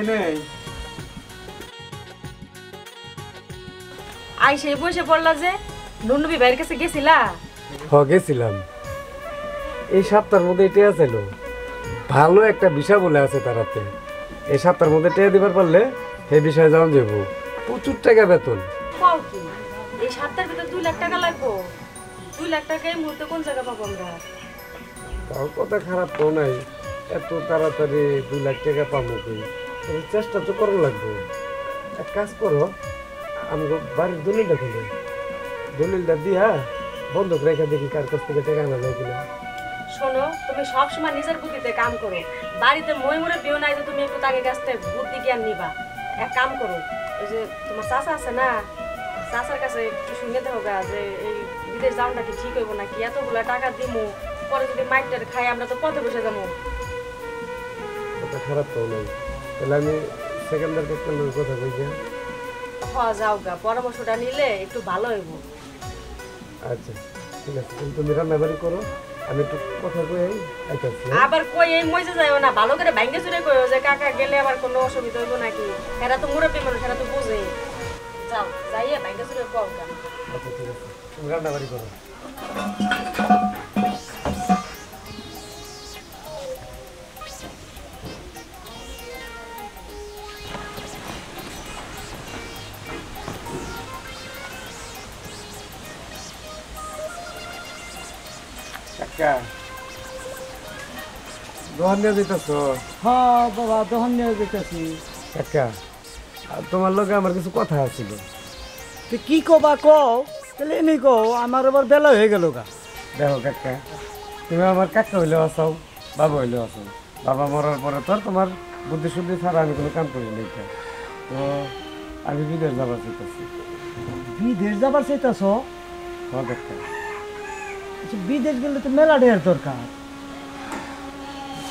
নেই আই সেই বসে পড়লা যে নুনবি ভাইয়ের কাছে গেছিলা? গেছিলাম এই সপ্তাহের মধ্যে টেয়া ছিল ভালো একটা বিষয় বলে আছে তারাতে এই সপ্তাহের মধ্যে টেয়া দিবার পারলে সেই বিষয়ে যাওয়া যাবো প্রচুর টাকা বেতন। কও কি এই 7 টার ভিতর 2 লাখ টাকা লাগবো? 2 লাখ টাকা এই মুহূর্তে কোন জায়গা পাবো আমরা? তাও কথা খারাপ তো নাই, এত তাড়াতাড়ি 2 লাখ টাকা পাবো কি? চেষ্টা তো করা লাগবে। এক কাজ করো, আমি বাড়ির দলিলটা খুলে দলিলটা দিয়া বন্ধক রেখা দেখি কার কাছ থেকে টাকা আনা যায় কিনা। শোনো, তুমি সব সময় নিজের বুদ্ধিতে কাম করো। বাড়িতে মই মুড়ে বিয়ে নাই যে তুমি একটু তাকে কাছ থেকে বুদ্ধি জ্ঞান নিবা। এক কাম করো, ওই যে তোমার চাচা আছে না, চাচার কাছে একটু শুনে দেবো যে এই বিদেশ যাওয়াটা কি ঠিক হইব নাকি? এতগুলা টাকা দিমু, পরে যদি মাইকটার খাই আমরা তো পথে বসে যাবো। কথা খারাপ তো নাই, তাহলে আমি সেকেন্ডার ক্যাপ্টেনের কথা কইছি। যাও গা, পরামর্শটা নিলে একটু ভালো হইব। আচ্ছা ঠিক আছে, তুমি রান্না বাড়ি করো, আমি একটু কথা কই আইতাছি। আবার কই এই মইজে যাইও না, ভালো করে ভাঙ্গে চুরে কইও যে কাকা গেলে আবার কোনো অসুবিধা হইব নাকি। এরা তো মুরব্বী মানুষ, এরা তো বুঝে। যাও যাইয়ে ভাঙ্গে চুরে কও গা। আচ্ছা ঠিক আছে, তুমি রান্না বাড়ি করো। কাকা দোহান নিয়ে যেতেছ? হ্যাঁ বাবা, দহন নিয়ে যেতেছি। কাকা তোমার লগে আমার কিছু কথা আছিল। তো কি কবা কও, তাহলে এমনি কও, আমার আবার বেলা হয়ে গেল গা। দেখো কাকা, তুমি আমার কাকা হইলেও আসাও, বাবা হইলেও আসাও। বাবা মরার পরে তো আর তোমার বুদ্ধি শুদ্ধি ছাড়া আমি কোনো কাম করি নাই। তো আমি বিদেশ যাবার চাইতেছি। বিদেশ যাবার চাইতেছ? হ্যাঁ কাকা। বিদেশ গেলে তো মেলা ঢের দরকার।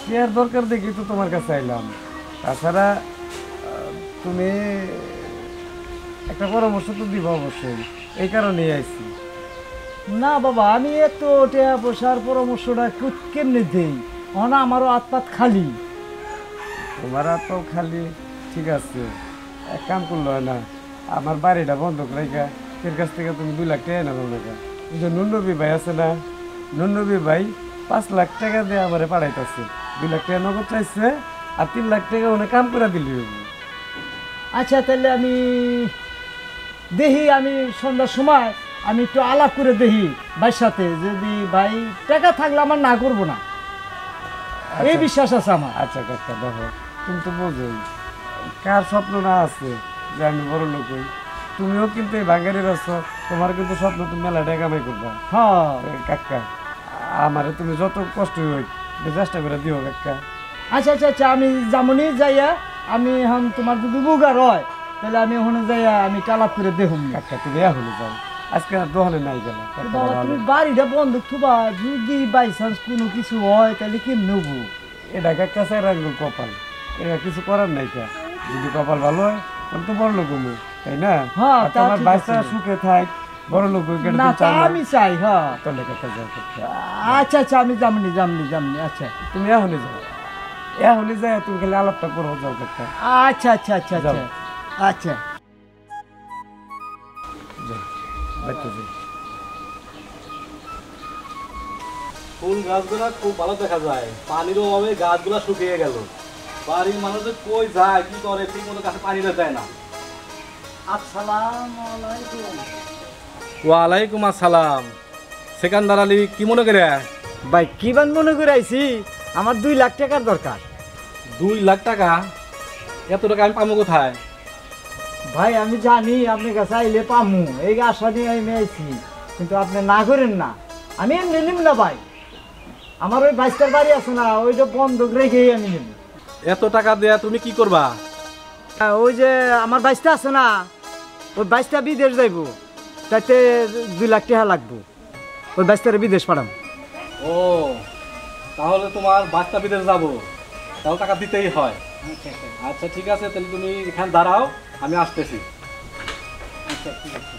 কি আর দরকার দেখি তো তোমার কাছে আইলাম। তাছাড়া তুমি একটা পরামর্শ তো দিবা অবশ্যই, এই কারণেই আইছি। না বাবা, আমি এত টাকা পয়সার পরামর্শটা কেমনে দেই? না, আমারও হাত খালি। তোমার তো খালি ঠিক আছে, এক কাম করলো হয় না, আমার বাড়িটা বন্ধক রেখা এর কাছ থেকে তুমি 2 লাখ টাকা এনে দাও না। যে নুনবী ভাই আছে না, নুনবী ভাই 5 লাখ টাকা দিয়ে আমারে পাঠাইতেছে। 2 লাখ টাকা নগদ চাইছে, আর 3 লাখ টাকা ওনে কাম করে দিলি। আচ্ছা তাহলে আমি দেখি, আমি সন্ধ্যার সময় আমি একটু আলাপ করে দেখি ভাইয়ের সাথে, যদি ভাই টাকা থাকলে আমার না করবো না, এই বিশ্বাস আছে আমার। আচ্ছা কাকা দেখো, তুমি তো বোঝোই কার স্বপ্ন না আছে যে আমি বড় লোক হই। তুমিও কিন্তু এই বাঙালির আছো, তোমার কিন্তু স্বপ্ন তুমি মেলা টাকা কামাই করবা। হ্যাঁ কাকা আমারে তুমি যত কষ্ট হই চেষ্টা করে দিও কাকা। আচ্ছা আচ্ছা আচ্ছা, আমি যেমনই যাইয়া, আমি এখন তোমার যদি বুগার হয় তাহলে আমি ওখানে যাইয়া আমি আলাপ করে দেখুন। কাকা তুমি হলে যাও, আজকে আর দোকানে নাই গেল। বাবা তুমি বাড়িটা বন্ধ থুবা, যদি বাই চান্স কোনো কিছু হয় তাহলে কি নেবো? এটা কাকা স্যার আঙ্গুল কপাল, এটা কিছু করার নাই। কা যদি কপাল ভালো হয় তাহলে তো বড় লোক হবো, তাই না? হ্যাঁ, আর তোমার বাচ্চা সুখে থাক, বড় লোক না তা আমি চাই। হ্যাঁ তাহলে কাকা যাও কাকা। আচ্ছা আচ্ছা, আমি যামনি যামনি যামনি। আচ্ছা তুমি এখনই যাও, এখনই যাই, তুমি খালি আলাপটা করো, যাও কাকা। আচ্ছা আচ্ছা আচ্ছা আচ্ছা আচ্ছা। ফুল গাছগুলা খুব ভালো দেখা যায়, পানির অভাবে গাছগুলা শুকিয়ে গেল। বাড়ির মানুষ কই যায় কি করে, ঠিক মতো গাছে পানি দেয় না। আসসালামু আলাইকুম। ওয়ালাইকুম আসসালাম। সেকান্দার আলী, কি মনে করে? ভাই কি বান মনে করে আইছি, আমার 2 লাখ টাকার দরকার। 2 লাখ টাকা? এত টাকা আমি পাবো কোথায়? ভাই আমি জানি আপনি কাছে আইলে পামু, এই আশা নিয়ে আমি আইছি, কিন্তু আপনি না করেন না। আমি এমনি নিব না ভাই, আমার ওই বাইশটার বাড়ি আছে না, ওইটা বন্ধক রেখেই আমি নেব। এত টাকা দেয়া তুমি কি করবা? ওই যে আমার বাইশটা আছে না, ওই বাইশটা বিদেশ যাইব, তাতে 2 লাখ টাকা লাগবো। ওই বাইশটারে বিদেশ পাঠাম। ও তাহলে তোমার বাচ্চা বিদেশ যাবো, তাহলে টাকা দিতেই হয়। আচ্ছা ঠিক আছে, তাহলে তুমি এখানে দাঁড়াও, আমি আসতেছি। আচ্ছা ঠিক আছে।